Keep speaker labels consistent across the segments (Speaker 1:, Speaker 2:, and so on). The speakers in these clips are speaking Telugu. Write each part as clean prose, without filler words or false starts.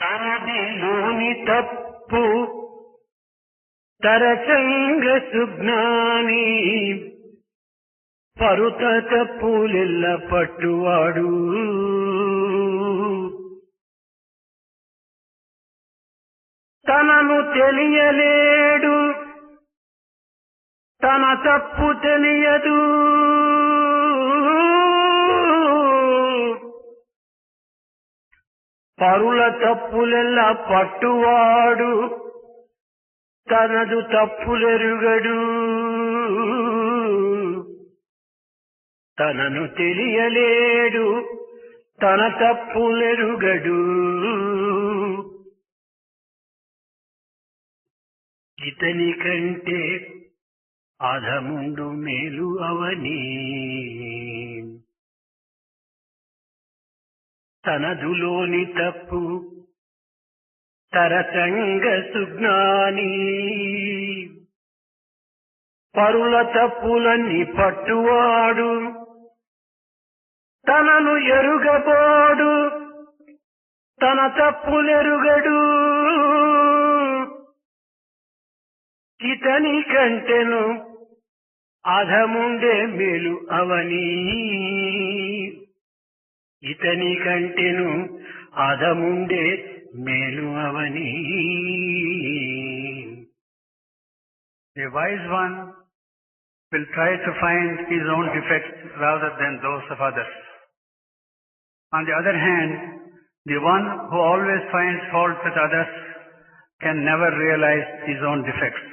Speaker 1: తనదిలోని తప్పు తరచంగ సుజ్ఞాని పరుత తప్పులెల్ల పట్టువాడు తనను తెలియలేడు తన తప్పు తెలియదు పరుల తప్పులెల్లా పట్టువాడు తనదు తప్పులెరుగడు తనను తెలియలేడు తన తప్పులెరుగడు ఇతని కంటే అధముండు మేలు అవని తనదులోని తప్పు తరచంగ సుజ్ఞాని పరుల తప్పులన్నీ పట్టువాడు తనను ఎరుగబోడు తన తప్పులెరుగడు ఇతని కంటెను అధముండే మేలు అవని ఇతని కంటెను అధముండే మేలు అవని.
Speaker 2: A wise one will try to find his own defects rather than those of others. On the other hand, the one who always finds faults at others can never realize his own defects.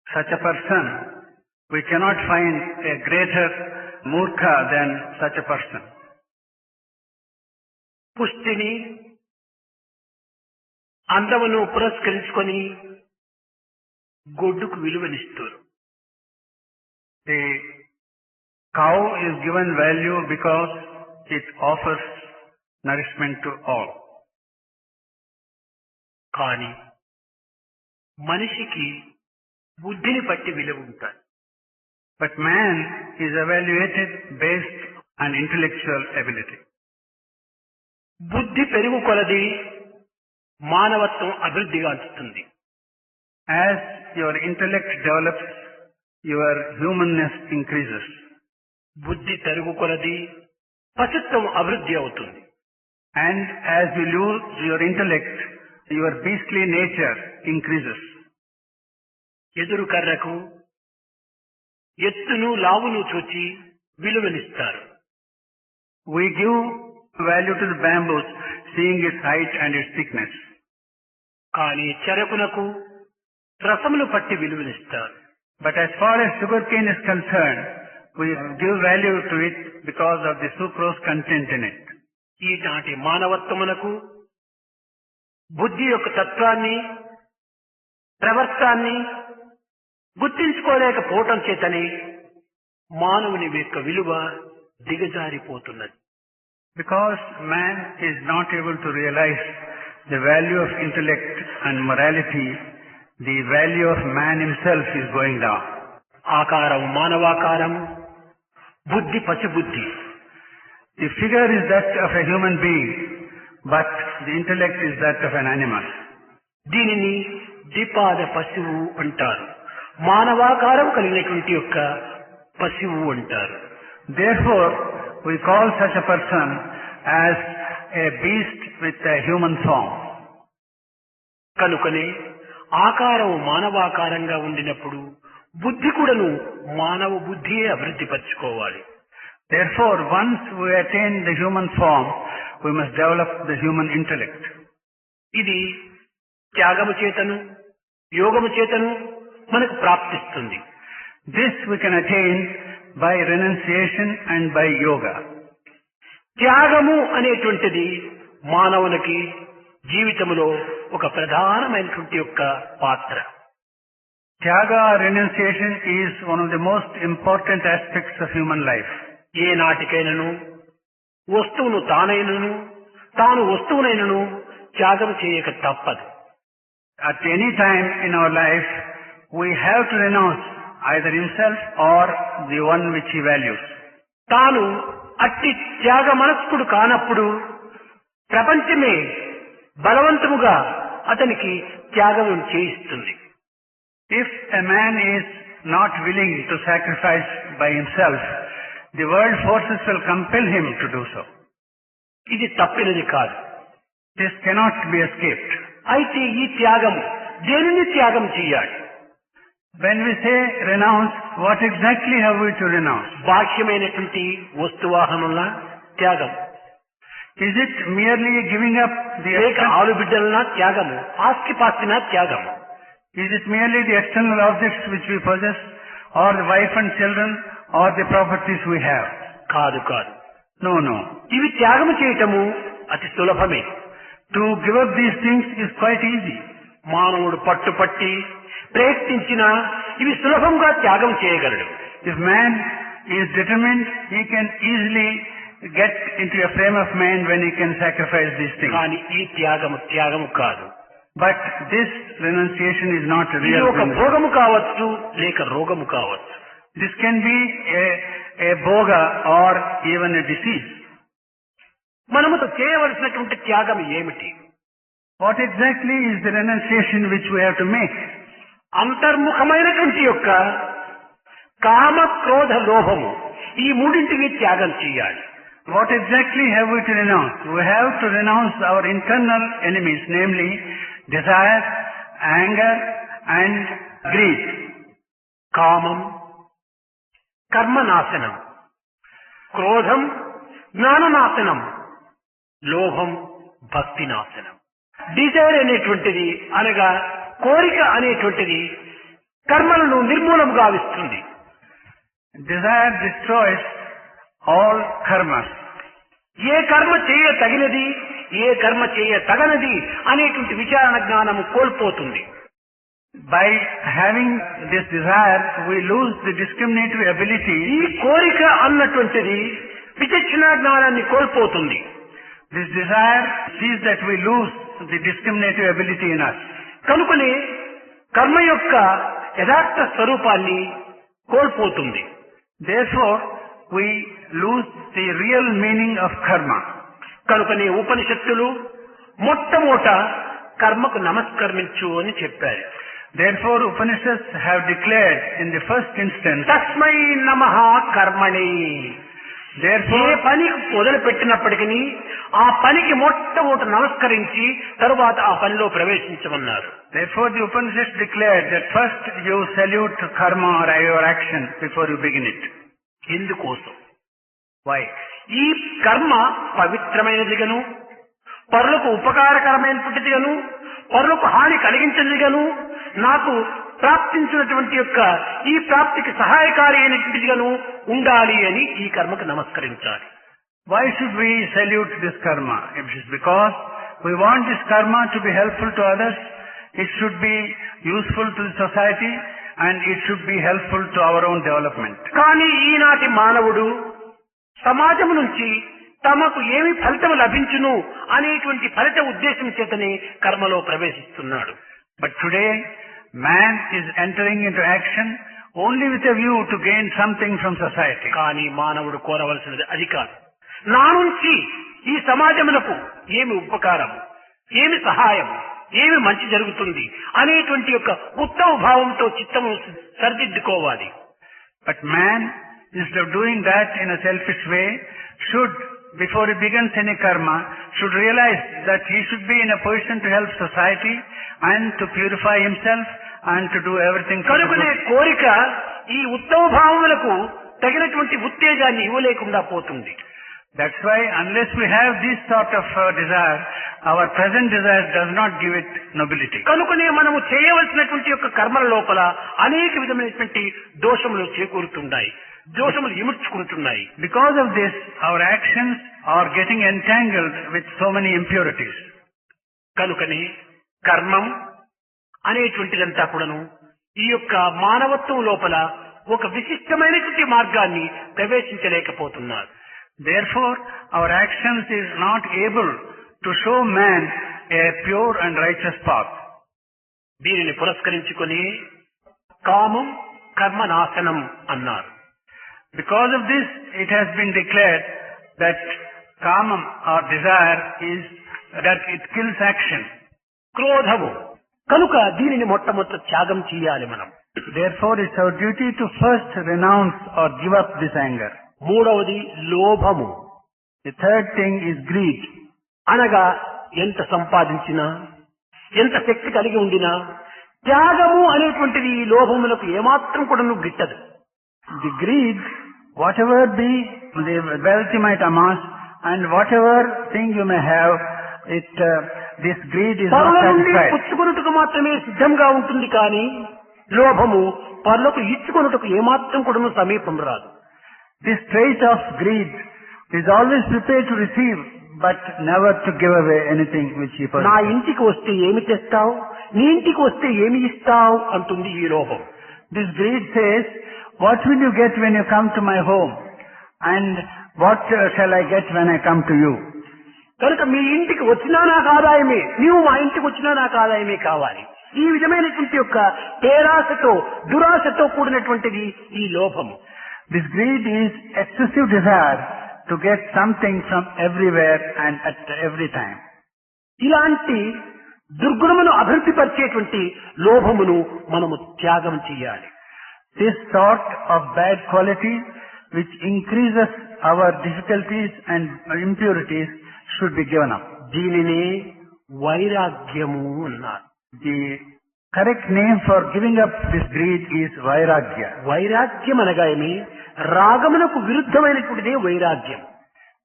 Speaker 2: Such a person, we cannot find a greater murkha than such a person.
Speaker 1: పుష్టిని అందమును పురస్కరించుకొని గొడ్డుకు విలువనిస్తారు.
Speaker 2: The cow is given value because it offers nourishment to all.
Speaker 1: కానీ మనిషికి బుద్ధిని బట్టి విలువ ఉంటుంది.
Speaker 2: But man is evaluated based on intellectual ability.
Speaker 1: బుద్ధి పెరుగు కొలది మానవత్వం అభివృద్ధిగాంచుతుంది.
Speaker 2: As your intellect develops, your humanness increases.
Speaker 1: బుద్ధి తరుగు కొలది పశుత్వం అభివృద్ధి అవుతుంది.
Speaker 2: And as you lose your intellect, your beastly nature increases.
Speaker 1: ఎదురు కర్రకు ఎత్తును లావును చూచి విలువనిస్తారు.
Speaker 2: We give value to the bamboo, seeing its height and its thickness.
Speaker 1: కానీ చెరకునకు రసమును పట్టి విలువనిస్తారు.
Speaker 2: But as far as sugarcane is concerned, we give value to it because of the sucrose content in it.
Speaker 1: ఈనాటి మానవత్వమునకు బుద్ధి యొక్క తత్వాన్ని ప్రవర్తాన్ని గుర్తించుకోలేకపోవటం చేతనే మానవుని యొక్క విలువ దిగజారిపోతున్నది.
Speaker 2: Because man is not able to realize the value of intellect and morality, the value of man himself is going down.
Speaker 1: ఆకారం మానవాకారం, బుద్ధి పశుబుద్ధి.
Speaker 2: The figure is that of a human being, but the intellect is that of an animal.
Speaker 1: దీనిని ద్విపాద పశువు అంటారు. మానవాకారం కలిగినటువంటి యొక్క పశువు అంటారు.
Speaker 2: Therefore, we call such a person as a beast with a human form.
Speaker 1: కనుకనే ఆకారం మానవాకారంగా ఉండినప్పుడు బుద్ధి కూడాను మానవ బుద్ధియే అభివృద్ధి పరచుకోవాలి.
Speaker 2: Therefore, once we attain the human form, we must develop the human intellect.
Speaker 1: ఇది త్యాగము చేతను యోగము చేతను మనకు ప్రాప్తిస్తుంది.
Speaker 2: This we can attain by renunciation and by yoga.
Speaker 1: త్యాగము అనేటువంటిది మానవునికి జీవితంలో ఒక ప్రధానమైనటువంటి యొక్క పాత్ర.
Speaker 2: Tyaga, renunciation, is one of the most important aspects of human life.
Speaker 1: ఏ నాటికైనను వస్తువును తానైనను తాను వస్తువునైనను త్యాగం చేయక తప్పదు.
Speaker 2: At any time in our life, we have to renounce either himself or the one which he values.
Speaker 1: తాను అట్టి త్యాగ మనస్కుడు కానప్పుడు ప్రపంచమే బలవంతముగా అతనికి త్యాగం చేయిస్తుంది.
Speaker 2: If a man is not willing to sacrifice by himself, the world forces will compel him to do so.
Speaker 1: ఇది తప్పినది కాదు.
Speaker 2: This cannot be escaped.
Speaker 1: అయితే ఈ త్యాగం దేనిని త్యాగం చేయాలి?
Speaker 2: When we say renounce, what exactly have we to renounce?
Speaker 1: బాహ్యమైనటువంటి వస్తువాహనుల త్యాగం,
Speaker 2: Is it merely giving up the
Speaker 1: లేక ఆలుబిడ్డల త్యాగము, ఆస్తిపాస్తిన త్యాగము?
Speaker 2: Is it merely the external objects which we possess, or the wife and children, or the properties we have?
Speaker 1: కాదు కాదు.
Speaker 2: No, no.
Speaker 1: ఇవి త్యాగము చేయటము అతి సులభమే.
Speaker 2: To give up these things is quite easy.
Speaker 1: మానవుడు పట్టుపట్టి ప్రయత్నించినా ఇవి సులభంగా త్యాగం చేయగలడు.
Speaker 2: If man is determined, he can easily get into a frame of mind when he can sacrifice these things.
Speaker 1: కానీ ఈ త్యాగము కాదు.
Speaker 2: But this renunciation is not a
Speaker 1: ఇది
Speaker 2: real
Speaker 1: ఒక
Speaker 2: renunciation.
Speaker 1: భోగము కావచ్చు, లేక రోగము కావచ్చు.
Speaker 2: This can be a bhoga or even a disease.
Speaker 1: మనము చేయవలసినటువంటి త్యాగం ఏమిటి?
Speaker 2: What exactly is the renunciation which we have to make?
Speaker 1: అంతర్ముఖమైనటువంటి యొక్క కామ, క్రోధ, లోభము ఈ మూడింటిని త్యాగం చేయాలి.
Speaker 2: What exactly have we to renounce? We have to renounce our internal enemies, namely desire, anger and greed.
Speaker 1: కామం కర్మనాశనం, క్రోధం జ్ఞాననాశనం, లోభం భక్తి నాశనం. డిజైర్ అనేటువంటిది అనగా కోరిక అనేటువంటిది కర్మలను నిర్మూలం గావిస్తుంది.
Speaker 2: Desire destroys all karmas.
Speaker 1: ఏ కర్మ చేయ తగినది, ఏ కర్మ చేయ తగనది అనేటువంటి విచారణ జ్ఞానము కోల్పోతుంది.
Speaker 2: By having this desire, we lose the discriminative ability.
Speaker 1: ఈ కోరిక అన్నటువంటిది విచక్షణ జ్ఞానాన్ని కోల్పోతుంది.
Speaker 2: This desire sees that we lose the discriminative ability in us.
Speaker 1: కనుకనే కర్మ యొక్క యథార్థ స్వరూపాన్ని కోల్పోతుంది.
Speaker 2: Therefore, we lose the real meaning of karma.
Speaker 1: కనుకనే ఉపనిషత్తులు మొట్టమొదట కర్మకు నమస్కరించు అని చెప్పారు.
Speaker 2: Therefore, Upanishads have declared in the first instance,
Speaker 1: తస్మై నమః కర్మణి. ఏ
Speaker 2: therefore,
Speaker 1: పని మొదలు పెట్టినప్పటికీ ఆ పనికి మొట్టమొదట నమస్కరించి తరువాత ఆ పనిలో ప్రవేశించమన్నారు.
Speaker 2: therefore the Upanishads declared that first you salute karma or your action before you begin it.
Speaker 1: ఎందుకోసం?
Speaker 2: Why?
Speaker 1: ఈ కర్మ పవిత్రమైనదిగాను, పరులకు ఉపకారకరమైనటువంటిదిగాను, పరులకు హాని కలిగించేదిగాను, నాకు ప్రాప్తించినటువంటి యొక్క ఈ ప్రాప్తికి సహాయకారి అయినటువంటిదిగాను ఉండాలి అని ఈ కర్మకు నమస్కరించాలి.
Speaker 2: Why should we salute this karma? It is because we want this karma to be helpful to others, it should be useful to the society, and it should be helpful to our own development.
Speaker 1: కానీ ఈనాటి మానవుడు సమాజం నుంచి తమకు ఏమి ఫలితం లభించును అనేటువంటి ఫలిత ఉద్దేశం చేతనే కర్మలో ప్రవేశిస్తున్నాడు.
Speaker 2: But today, man is entering into action only with a view to gain something from society.
Speaker 1: కానీ మానవుడు కోరవలసినది అది కాదు. నా నుంచి ఈ సమాజమునకు ఏమి ఉపకారం, ఏమి సహాయం, ఏమి మంచి జరుగుతుంది అనేటువంటి యొక్క ఉత్తమ భావంతో చిత్తము సరిదిద్దుకోవాలి.
Speaker 2: But man, instead of doing that in a selfish way, should, before he begins any karma, should realize that he should be in a position to help society and to purify himself and to do everything for the
Speaker 1: కనుకనే
Speaker 2: good.
Speaker 1: కోరిక ఈ ఉత్తమ భావములకు తగినటువంటి ఉత్తేజాన్ని ఇవ్వలేకుండా పోతుంది.
Speaker 2: That's why unless we have this sort of desire, our present desire does not give it nobility.
Speaker 1: కనుకనే మనము చేయవలసినటువంటి యొక్క కర్మల లోపల అనేక విధమైనటువంటి దోషములు చేకూరుతున్నాయి, దోషములు ఇముడ్చుకుంటున్నాయి.
Speaker 2: Because of this, our actions are getting entangled with so many impurities.
Speaker 1: కనుకనే కర్మం అనేటువంటిదంతా కూడాను ఈ యొక్క మానవత్వం లోపల ఒక విశిష్టమైనటువంటి మార్గాన్ని ప్రవేశించలేకపోతున్నారు.
Speaker 2: Therefore, our actions is not able to show man a pure and righteous path.
Speaker 1: దీనిని పురస్కరించుకొని కామం కర్మ నాశనం అన్నారు.
Speaker 2: Because of this, it has been declared that kamam or desire is that it kills action.
Speaker 1: క్రోధము కనుక దీనిని మొట్టమొదట త్యాగం చేయాలి మనం.
Speaker 2: Therefore, it's our duty to first renounce or give up this anger.
Speaker 1: మూడవది లోభము.
Speaker 2: The third thing is greed.
Speaker 1: అనగా ఎంత సంపాదించినా ఎంత శక్తి కలిగి ఉండినా త్యాగము అనేటువంటిది ఈ లోభములకు ఏమాత్రం కూడా నువ్వు గిట్టదు.
Speaker 2: The greed, whatever be the wealth you might amass and whatever thing you may have, this greed is not
Speaker 1: పరుల నుండి
Speaker 2: satisfied.
Speaker 1: పుచ్చుకొనుటకు మాత్రమే సిద్ధంగా ఉంటుంది కానీ లోభము పరులకు ఇచ్చుకొనుటకు ఏమాత్రం కూడా సమీపం రాదు.
Speaker 2: This trait of greed is always prepared to receive but never to give away anything which he
Speaker 1: నా
Speaker 2: possesses.
Speaker 1: ఇంటికి వస్తే ఏమి తెస్తావు, నీ ఇంటికి వస్తే ఏమి ఇస్తావు అంటుంది ఈ లోభం.
Speaker 2: This greed says, what will you get when you come to my home? And what shall I get when I come to you?
Speaker 1: కనుక మీ ఇంటికి వచ్చినా నాకు ఆదాయమే, నీవు మా ఇంటికి వచ్చినా నాకు ఆదాయమే కావాలి. ఈ విధమైనటువంటి యొక్క పేరాశతో దురాశతో కూడినటువంటిది ఈ లోభము.
Speaker 2: This greed is excessive desire to get something from everywhere and at every time.
Speaker 1: ఇలాంటి దుర్గుణమును అభివృద్ధి పరిచేటువంటి లోభమును మనము త్యాగం చేయాలి.
Speaker 2: This sort of bad quality which increases our difficulties and impurities should be given up.
Speaker 1: దీనినే వైరాగ్యము అన్నారు.
Speaker 2: The correct name for giving up this greed is vairagya.
Speaker 1: వైరాగ్యం అనగా ఏమి? రాగమునకు విరుద్ధమైనటువంటిదే వైరాగ్యం.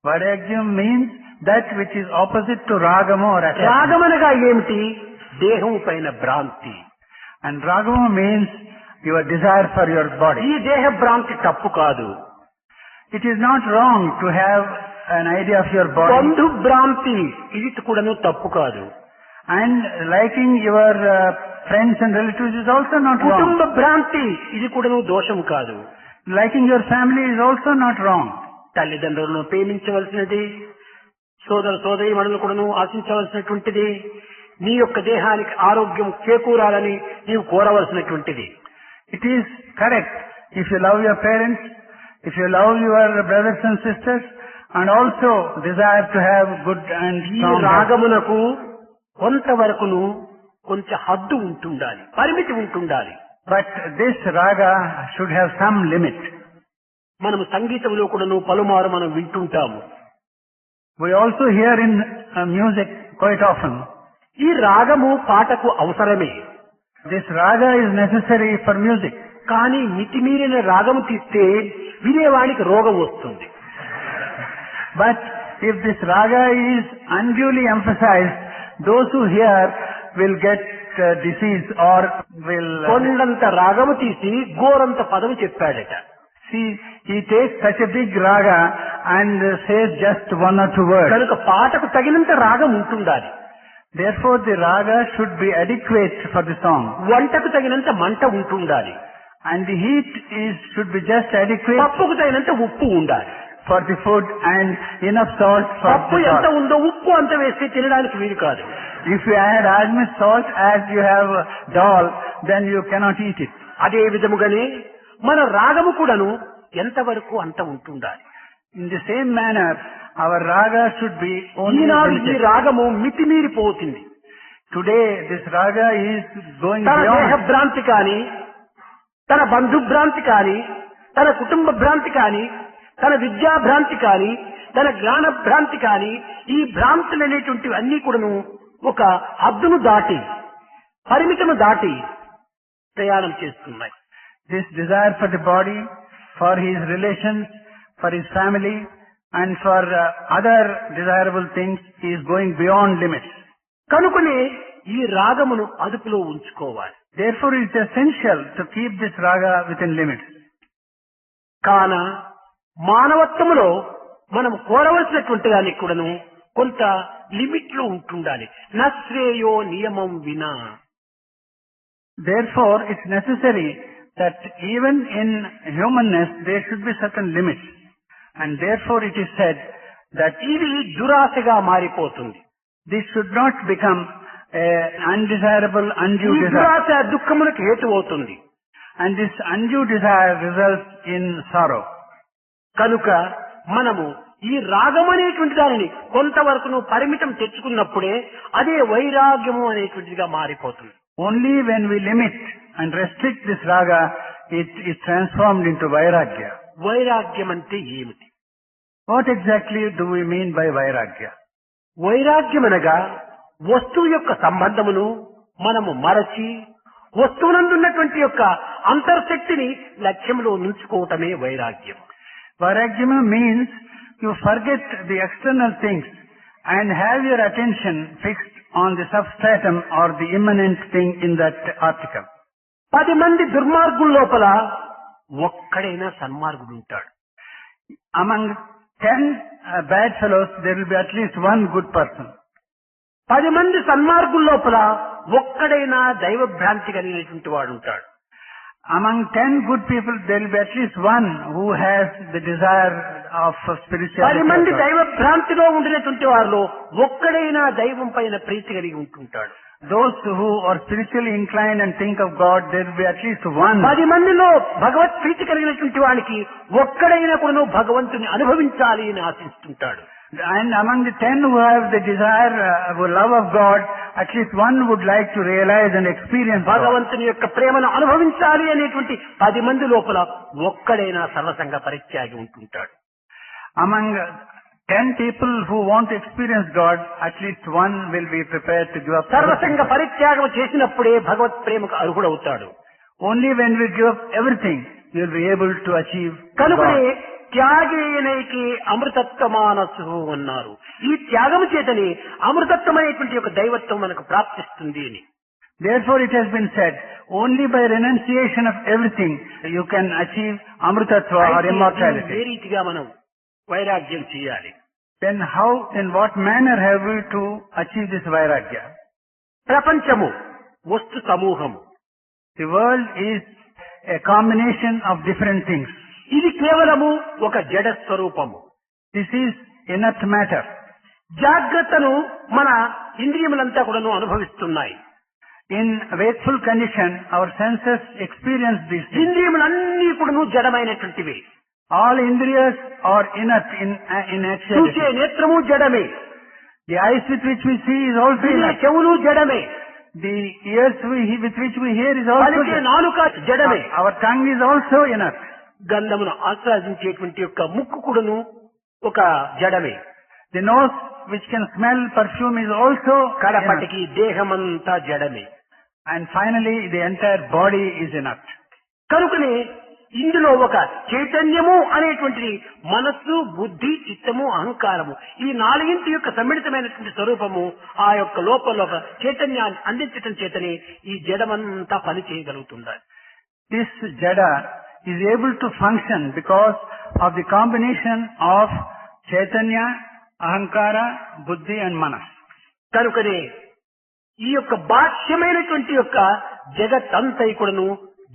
Speaker 2: Vairagyam means that which is opposite to ragama or attachment.
Speaker 1: రాగమనగా ఏమిటి? దేహం పైన భ్రాంతి.
Speaker 2: And ragama means your desire for your body.
Speaker 1: ఈ దేహ భ్రాంతి తప్పు కాదు.
Speaker 2: It is not wrong to have an idea of your body.
Speaker 1: బంధు భ్రాంతి ఇది కూడాను తప్పు కాదు.
Speaker 2: And liking your friends and relatives is also not wrong.
Speaker 1: కుటుంబ భ్రాంతి ఇది కూడాను దోషం కాదు.
Speaker 2: Liking your family is also not wrong.
Speaker 1: తల్లిదండ్రులను ప్రేమించవలసినది, సోదర సోదరి మనులను కూడాను ఆశించవలసినటువంటిది, నీ యొక్క దేహానికి ఆరోగ్యం చేకూరాలని నీవు కోరవలసినటువంటిది.
Speaker 2: It is correct if you love your parents, if you love your brothers and sisters, and also desire to have good and
Speaker 1: ఈ
Speaker 2: strong health.
Speaker 1: రాగమునకు కొంతవరకును కొంచెం హద్దు ఉంటుండాలి, పరిమితి ఉంటుండాలి.
Speaker 2: But this raga should have some limit.
Speaker 1: మనము సంగీతంలో కూడాను పలుమారు మనం వింటుంటాము.
Speaker 2: We also hear in music quite often.
Speaker 1: ఈ రాగము పాటకు అవసరమే.
Speaker 2: This raga is necessary for music.
Speaker 1: కానీ మితిమీరిన రాగము తీస్తే వినేవానికి రోగం వస్తుంది.
Speaker 2: But if this raga is unduly emphasized, those who hear will get disease or will...
Speaker 1: కొండంత రాగము తీసి గోరంత పదము చెప్పాడట.
Speaker 2: See, he takes such a big raga and says just one or two words.
Speaker 1: కనుక పాటకు తగినంత రాగం ఉంటుండాలి.
Speaker 2: Therefore, the raga should be adequate for the song.
Speaker 1: వంటకు తగినంత మంట ఉంటుండాలి.
Speaker 2: And the heat should be just adequate
Speaker 1: పప్పుకు తగినంత ఉప్పు ఉండాలి.
Speaker 2: for the food and enough salt for
Speaker 1: పప్పు
Speaker 2: the
Speaker 1: ఎంత
Speaker 2: salt.
Speaker 1: ఉందో ఉప్పు అంత వేస్తే తినడానికి వీలు కాదు.
Speaker 2: If you add as much salt as you have dal, then you cannot eat it.
Speaker 1: అదే విధముగానే మన రాగము కూడాను ఎంతవరకు అంత ఉంటుండాలి.
Speaker 2: In the same manner, our raga should be only
Speaker 1: ఈనాడు ఈ
Speaker 2: limited.
Speaker 1: రాగము మితిమీరిపోతుంది.
Speaker 2: Today, this raga is going
Speaker 1: తన దేహ
Speaker 2: beyond.
Speaker 1: భ్రాంతి కానీ, తన బంధు భ్రాంతి కానీ, తన కుటుంబ భ్రాంతి కానీ, తన విద్యా భ్రాంతి కానీ, తన జ్ఞాన భ్రాంతి కానీ, ఈ భ్రాంతులు అనేటువంటివి అన్ని కూడాను ఒక హద్దును దాటి, పరిమితము దాటి ప్రయాణం చేస్తున్నాయి.
Speaker 2: This desire for the body, for his relations, for his family, and for other desirable things is going beyond limits.
Speaker 1: కనుకనే ఈ రాగమును అదుపులో ఉంచుకోవాలి.
Speaker 2: Therefore, it is essential to keep this raga within limits.
Speaker 1: కాన మానవత్వములో మనం కోరవలసినటువంటి దానికి కూడాను కొంత లిమిట్ లో ఉంటుండాలి. నశ్రేయో నియమం వినా.
Speaker 2: Therefore, it's necessary that even in humanness there should be certain limits. And therefore it is said that
Speaker 1: ఇది దురాశగా మారిపోతుంది.
Speaker 2: this should not become an undesirable,
Speaker 1: ఈ
Speaker 2: undue desire.
Speaker 1: దురాశ దుఃఖములకు హేతు అవుతుంది.
Speaker 2: And this undue desire results in sorrow.
Speaker 1: కనుక మనము ఈ రాగం అనేటువంటి దానిని కొంతవరకు నువ్వు పరిమితం తెచ్చుకున్నప్పుడే అదే వైరాగ్యము అనేటువంటిదిగా మారిపోతుంది.
Speaker 2: Only when we limit and restrict this raga, it is transformed into vairagya.
Speaker 1: వైరాగ్యం అంటే ఏమిటి?
Speaker 2: What exactly do we mean by vairagya?
Speaker 1: వైరాగ్యం అనగా వస్తువు యొక్క సంబంధమును మనము మరచి వస్తువునందున్నటువంటి యొక్క అంతర్శక్తిని లక్ష్యంలో ఉంచుకోవటమే వైరాగ్యం.
Speaker 2: Vairagya means you forget the external things and have your attention fixed on the substratum or the immanent thing in that article.
Speaker 1: 10 మంది దుర్మార్గుల లోపల ఒక్కడైనా సన్మార్గుడు ఉంటాడు.
Speaker 2: Among 10 bad fellows, there will be at least one good person.
Speaker 1: 10 మంది సన్మార్గుల లోపల ఒక్కడైనా దైవ భ్రాంతి కలిగినటువంటి వాడు ఉంటాడు.
Speaker 2: Among 10 good people, there will be at least one who has the desire of
Speaker 1: 10
Speaker 2: spirituality.
Speaker 1: మంది దైవ భ్రాంతిలో ఉండినటువంటి వారిలో ఒక్కడైనా దైవం పైన ప్రీతి కలిగి ఉంటుంటాడు.
Speaker 2: Those who are spiritually inclined and think of God, there will be at least one.
Speaker 1: 10 మందిలో భగవత్ ప్రీతి కలిగినటువంటి వానికి ఒక్కడైనా కూడా భగవంతుని అనుభవించాలి అని ఆశిస్తుంటాడు.
Speaker 2: And among the 10 who have the desire, love of God, at least one would like to realize and experience God.
Speaker 1: భగవంతుని యొక్క ప్రేమను అనుభవించాలి అనేటువంటి 10 మంది లోపల ఒక్కడైనా సర్వసంగ పరిత్యాగి ఉంటుంటాడు.
Speaker 2: Among 10 people who want to experience God, at least one will be prepared to give up.
Speaker 1: సర్వసంగ పరిత్యాగం చేసినప్పుడే భగవత్ ప్రేమకు అర్హుడవుతాడు.
Speaker 2: Only when we give up everything, we will be able to achieve
Speaker 1: కనుకనే
Speaker 2: God.
Speaker 1: త్యాగేనైకి అమృతత్వమానసు అన్నారు. ఈ త్యాగము చేతనే అమృతత్వమైనటువంటి యొక్క దైవత్వం మనకు ప్రాప్తిస్తుంది అని.
Speaker 2: Therefore it has been said, only by renunciation of everything you can achieve amritatva or
Speaker 1: A
Speaker 2: immortality.
Speaker 1: రీతిగా మనం వైరాగ్యం చేయాలి?
Speaker 2: Then how, in what manner have we to achieve this vairagya?
Speaker 1: ప్రపంచము వస్తు సమూహము.
Speaker 2: The world is a combination of different things.
Speaker 1: ఇది కేవలము ఒక జడ స్వరూపము.
Speaker 2: This is inert matter.
Speaker 1: జాగ్రత్తను మన ఇంద్రియములంతా కూడాను అనుభవిస్తున్నాయి.
Speaker 2: In wakeful condition, our senses experience these things.
Speaker 1: ఇంద్రియములన్నీ కూడాను జడమైనటువంటివి.
Speaker 2: All indriyas are inert in
Speaker 1: చూసే
Speaker 2: actuality.
Speaker 1: నేత్రము జడమే,
Speaker 2: The eyes with which we see is also
Speaker 1: వినే
Speaker 2: inert.
Speaker 1: చెవులు జడమే,
Speaker 2: The ears with which we hear is also
Speaker 1: పలికే
Speaker 2: inert.
Speaker 1: నాలుక జడమే,
Speaker 2: Our tongue is also inert.
Speaker 1: గంధమును ఆస్వాదించేటువంటి యొక్క ముక్కు కూడాను ఒక జడమే.
Speaker 2: The nose which can smell perfume is also inert.
Speaker 1: కడపటికి దేహమంతా జడమే.
Speaker 2: And finally, the entire body is inert.
Speaker 1: కనుకనే ఇందులో ఒక చైతన్యము అనేటువంటిది మనస్సు, బుద్ధి, చిత్తము, అహంకారము ఈ నాలుగింటి యొక్క సమ్మిళితమైనటువంటి స్వరూపము ఆ యొక్క లోపల ఒక చైతన్యాన్ని అందించటం చేతనే ఈ జడమంతా పని చేయగలుగుతుంది.
Speaker 2: This jada is able to function because of the combination of chaitanya, ahankara, buddhi and manas.
Speaker 1: కనుకనే ఈ యొక్క బాహ్యమైనటువంటి యొక్క జగత్తంతై కూడాను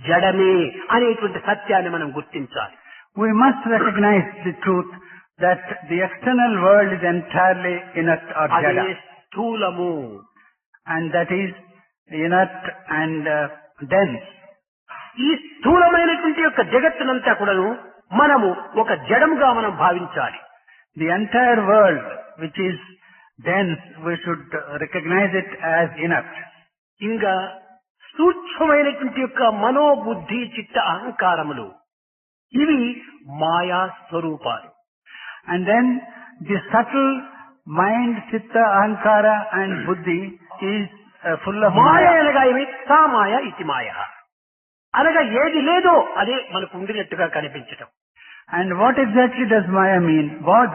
Speaker 1: జడమే అనేటువంటి సత్యాన్ని మనం గుర్తించాలి.
Speaker 2: We must recognize the truth that the external world is entirely inert or
Speaker 1: అదే
Speaker 2: jada.
Speaker 1: స్థూలము.
Speaker 2: And that is inert and dense.
Speaker 1: ఈ స్థూలమైనటువంటి యొక్క జగత్తునంతా కూడాను మనము ఒక జడముగా మనం భావించాలి.
Speaker 2: The entire world which is dense, we should recognize it as inert.
Speaker 1: ఇంకా సూక్ష్మమైనటువంటి యొక్క మనోబుద్ధి, చిత్త, అహంకారములు ఇవి మాయా స్వరూపాలు.
Speaker 2: And then the subtle mind, chitta, ahankara and buddhi is full of
Speaker 1: Maya
Speaker 2: maya.
Speaker 1: అనగా ఏమి? సా మాయ ఇతి మాయ అనగా ఏది లేదో అదే మనకు ఉండినట్టుగా కనిపించటం.
Speaker 2: And what exactly does maya mean?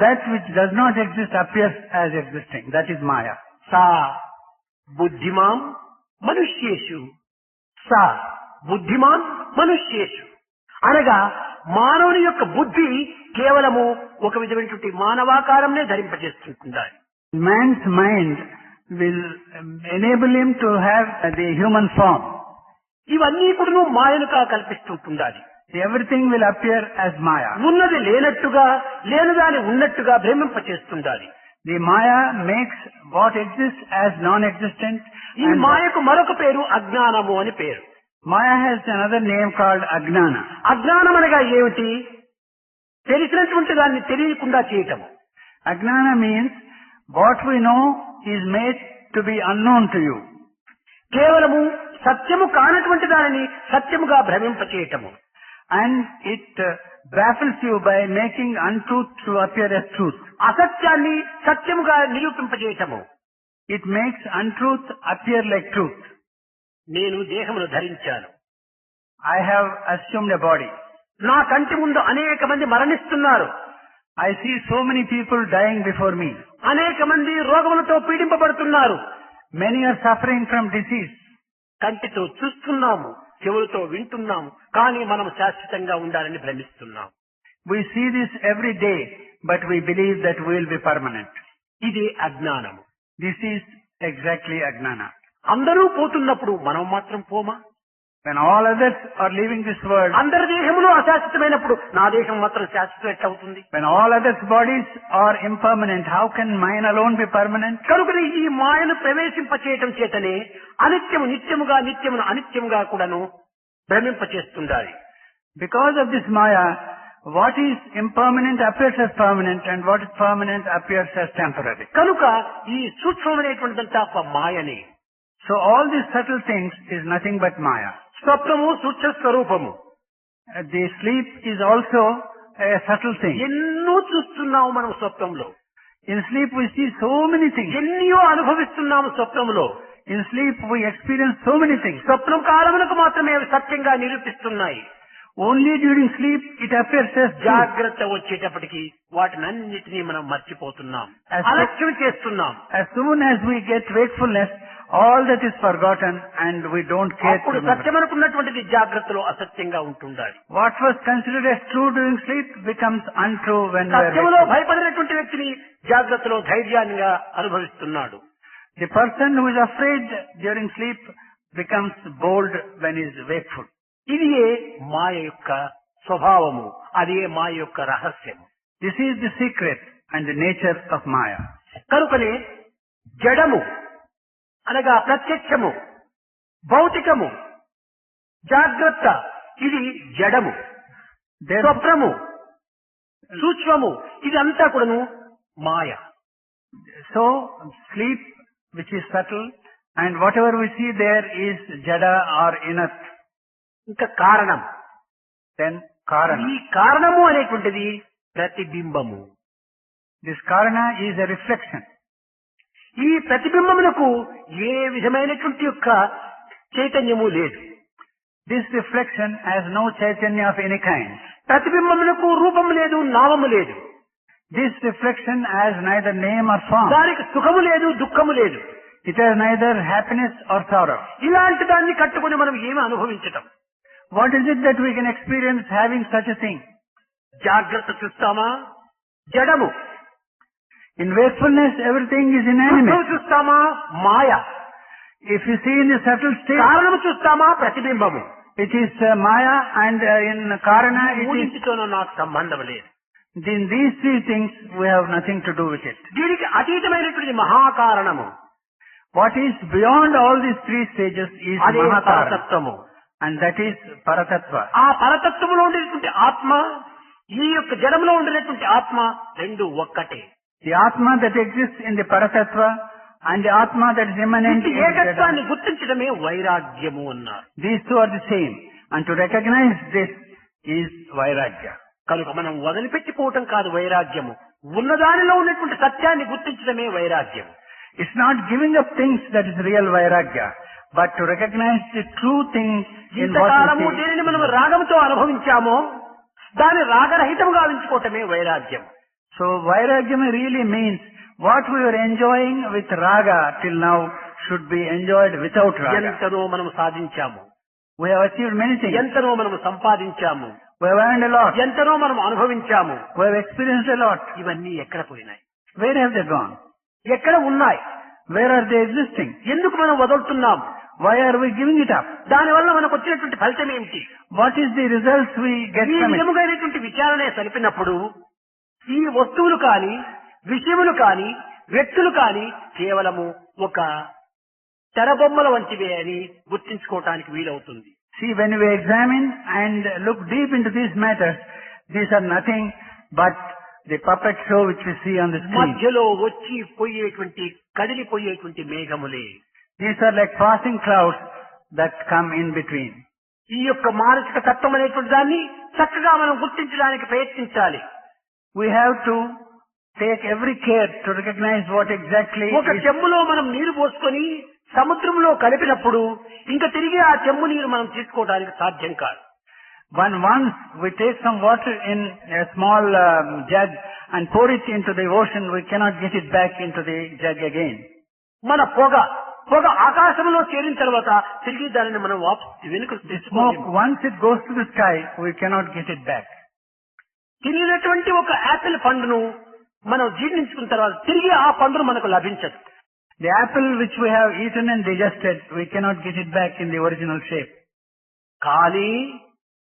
Speaker 2: That which does not exist appears as existing. That is maya.
Speaker 1: సా బుద్ధిమాన్ మనుష్యేషు, సా బుద్ధిమాన్ మనుష్యేషు అనగా మానవుని యొక్క బుద్ధి కేవలము ఒక విధమైనటువంటి మానవాకారంనే ధరింపజేస్తుంటుంది.
Speaker 2: Man's mind will enable him to have the human form.
Speaker 1: ఇవన్నీ కూడా మాయనుగా కల్పిస్తుంటుంది.
Speaker 2: Everything will appear as maya.
Speaker 1: ఉన్నది లేనట్టుగా, లేనిదాని ఉన్నట్టుగా భ్రమింపచేస్తుండాలి.
Speaker 2: The maya makes what exists as non-existent.
Speaker 1: ఈ
Speaker 2: And
Speaker 1: మాయకు మరొక పేరు అజ్ఞానము అని పేరు.
Speaker 2: maya has another name called ajnana.
Speaker 1: అజ్ఞానం అనగా ఏమిటి? తెలిసినటువంటి దాన్ని తెలియకుండా చేయటము.
Speaker 2: Ajnana means what we know is made to be unknown to you.
Speaker 1: కేవలము సత్యము కానటువంటి దానిని సత్యముగా భ్రమింపచేయటము.
Speaker 2: And it baffles you by making untruth to appear as truth.
Speaker 1: అసత్యాన్ని సత్యముగా నిరూపింపజేయటము.
Speaker 2: It makes untruth appear like truth.
Speaker 1: నేను దేహమును ధరించాను.
Speaker 2: I have assumed a body.
Speaker 1: నా కంటి ముందు అనేక మంది మరణిస్తున్నారు.
Speaker 2: I see so many people dying before me.
Speaker 1: అనేక మంది రోగములతో పీడింపబడుతున్నారు.
Speaker 2: Many are suffering from disease.
Speaker 1: కంటితో చూస్తున్నాము, చెవులతో వింటున్నాము, కానీ మనం శాశ్వతంగా ఉండాలని భ్రమిస్తున్నాం.
Speaker 2: We see this every day, but we believe that we will be permanent.
Speaker 1: ఇది అజ్ఞానము.
Speaker 2: This is exactly Ajnana.
Speaker 1: అందరూ పోతున్నప్పుడు మనం మాత్రం పోమా?
Speaker 2: When all others are leaving this world,
Speaker 1: అందరి దేహములు అశాశ్వతమైనప్పుడు నా దేహం మాత్రం శాశ్వతం ఎట్లవుతుంది?
Speaker 2: when all others' bodies are impermanent, how can mine alone be permanent?
Speaker 1: కనుకనే ఈ మాయను ప్రవేశింపచేయటం చేతనే అనిత్యము నిత్యముగా, నిత్యమును అనిత్యముగా కూడాను భ్రమింపచేస్తుండాలి.
Speaker 2: Because of this Maya, what is impermanent appears as permanent and what is permanent appears as temporary.
Speaker 1: కనుక ఈ సూక్ష్మమైనటువంటిదంతా ఒక మాయనే.
Speaker 2: So all these subtle things is nothing but Maya.
Speaker 1: స్వప్నము సూక్ష్మ స్వరూపము.
Speaker 2: The sleep is also a subtle thing.
Speaker 1: ఎన్నో చూస్తున్నాము మనం స్వప్నంలో.
Speaker 2: In sleep we see so many things.
Speaker 1: ఎన్నో అనుభవిస్తున్నాము స్వప్నంలో.
Speaker 2: In sleep we experience so many things.
Speaker 1: స్వప్నం కాలములకు మాత్రమే అవి సత్యంగా నిరూపిస్తున్నాయి.
Speaker 2: Only during sleep it appears as truth.
Speaker 1: జాగ్రత్త వచ్చేటప్పటికి వాటినన్నిటినీ మనం మర్చిపోతున్నాం, అలక్ష్యం చేస్తున్నాం.
Speaker 2: As soon as we get wakefulness, all that is forgotten and we don't care to
Speaker 1: అప్పుడు
Speaker 2: remember.
Speaker 1: సత్యమనుకున్నటువంటిది జాగ్రత్తలో అసత్యంగా ఉంటుండాలి.
Speaker 2: What was considered as true during sleep becomes untrue when we are
Speaker 1: సత్యములో
Speaker 2: wakeful.
Speaker 1: భయపడినటువంటి వ్యక్తిని జాగ్రత్తలో ధైర్యాన్ని అనుభవిస్తున్నాడు.
Speaker 2: The person who is afraid during sleep becomes bold when he is wakeful.
Speaker 1: ఇది మాయ యొక్క స్వభావము, అదే మాయ యొక్క రహస్యము.
Speaker 2: This is the secret and the nature of Maya.
Speaker 1: కనుకనే జడము అనగా ప్రత్యక్షము, భౌతికము, జాగ్రత్త ఇది జడము, స్వప్నము సూక్ష్మము ఇదంతా కూడాను మాయ.
Speaker 2: So sleep, which is subtle, and whatever we see there is jada or inert.
Speaker 1: ఇంకా కారణం.
Speaker 2: Then karana.
Speaker 1: ఈ కారణము అనేటువంటిది ప్రతిబింబము.
Speaker 2: This karana is a reflection.
Speaker 1: ఈ ప్రతిబింబమునకు ఏ విధమైనటువంటి యొక్క చైతన్యము లేదు.
Speaker 2: This reflection has no chaitanya of any kind.
Speaker 1: ప్రతిబింబమునకు రూపము లేదు, నామము లేదు.
Speaker 2: This reflection has neither name or form.
Speaker 1: దానికి సుఖము లేదు, దుఃఖము లేదు.
Speaker 2: It has neither happiness or sorrow.
Speaker 1: ఇలాంటి దాన్ని కట్టుకుని మనం ఏమి అనుభవించటం?
Speaker 2: What is it that we can experience having such a thing?
Speaker 1: జాగ్రత్త చూస్తామా? జడము.
Speaker 2: In wakefulness, everything is
Speaker 1: స్వప్నం
Speaker 2: inanimate.
Speaker 1: చూస్తామా? Maya.
Speaker 2: If you see in the subtle state,
Speaker 1: కారణము చూస్తామా? ప్రతిబింబము.
Speaker 2: it is Maya, and in Karana, it is.
Speaker 1: మూడింటితోనూ నాకు సంబంధం లేదు.
Speaker 2: In these three things, we have nothing to do with it.
Speaker 1: దీనికి అతీతమైనటువంటి మహాకారణము,
Speaker 2: What is beyond all these three stages is
Speaker 1: అదే
Speaker 2: Mahakarana,
Speaker 1: పరతత్వము.
Speaker 2: and that is Paratattva.
Speaker 1: ఆ పరతత్వములో ఉండేటువంటి ఆత్మ, ఈ యొక్క జడములో ఉండేటువంటి ఆత్మ రెండు ఒక్కటే.
Speaker 2: The Atma that exists in the Paratattva and the Atma that is immanent
Speaker 1: ఈ
Speaker 2: in the
Speaker 1: ఏకత్వాన్ని
Speaker 2: Jada.
Speaker 1: గుర్తించడమే వైరాగ్యము అన్నారు.
Speaker 2: These two are the same, and to recognize this is Vairagya.
Speaker 1: కనుక మనం వదిలిపెట్టిపోవటం కాదు వైరాగ్యము, ఉన్నదానిలో ఉన్నటువంటి సత్యాన్ని గుర్తించడమే వైరాగ్యం.
Speaker 2: It's not giving up things that is real Vairagya, but to recognize the true thing in what
Speaker 1: ఇంతకాలము
Speaker 2: we see.
Speaker 1: దేనిని మనం రాగంతో అనుభవించామో దాన్ని రాగరహితంగా ఉంచుకోవటమే వైరాగ్యం.
Speaker 2: So Vairagyam really means what we were enjoying with Raga till now should be enjoyed without Raga.
Speaker 1: ఎంతనో మనం సాధించాము,
Speaker 2: We have achieved many things.
Speaker 1: ఎంతనో మనం సంపాదించాము,
Speaker 2: We have earned a lot.
Speaker 1: ఎంతనో మనం అనుభవించాము.
Speaker 2: We have experienced a lot.
Speaker 1: ఇవన్నీ ఎక్కడ పోయినాయి?
Speaker 2: Where have they gone?
Speaker 1: ఎక్కడ ఉన్నాయి?
Speaker 2: Where are they existing?
Speaker 1: ఎందుకు మనం వదులుతున్నాం?
Speaker 2: Why are we giving it up?
Speaker 1: దానివల్ల మనకు వచ్చినటువంటి ఫలితం ఏమిటి?
Speaker 2: What is the results we get
Speaker 1: ఈ
Speaker 2: from it?
Speaker 1: విధముగైనటువంటి విచారణ సరిపినప్పుడు ఈ వస్తువులు కాని, విషయములు కాని, వ్యక్తులు కాని కేవలము ఒక తెరబొమ్మల వంటివే అని గుర్తించుకోవటానికి వీలవుతుంది.
Speaker 2: See, when we examine and look deep into these matters, these are nothing but the puppet show which we see on the screen.
Speaker 1: మధ్యలో వచ్చి పోయేటువంటి కదిలిపోయేటువంటి మేఘములే.
Speaker 2: These are like passing clouds that come in between.
Speaker 1: ఈ యొక్క మానసిక తత్వం అనేటువంటి దాన్ని చక్కగా మనం గుర్తించడానికి ప్రయత్నించాలి.
Speaker 2: We have to take every care to recognize what exactly
Speaker 1: ఒక
Speaker 2: is.
Speaker 1: చెంబులో మనం నీరు పోసుకొని సముద్రంలో కలిపినప్పుడు ఇంకా తిరిగి ఆ చెంబు నీరు మనం తీసుకోవడానికి సాధ్యం కాదు.
Speaker 2: Once we take some water in a small jug and pour it into the ocean, we cannot get it back into the jug again.
Speaker 1: మన పొగ ఆకాశంలో చేరిన తర్వాత తిరిగి దానిని మనం వెనుక
Speaker 2: Smoke,
Speaker 1: తెచ్చుకోలేము.
Speaker 2: once it goes to the sky, we cannot get it back.
Speaker 1: తిరిగినటువంటి ఒక యాపిల్ పండును మనం జీర్ణించుకున్న తర్వాత తిరిగి ఆ పండును మనకు లభించదు.
Speaker 2: The apple which we have eaten and digested, we cannot get it back in the original shape.
Speaker 1: కానీ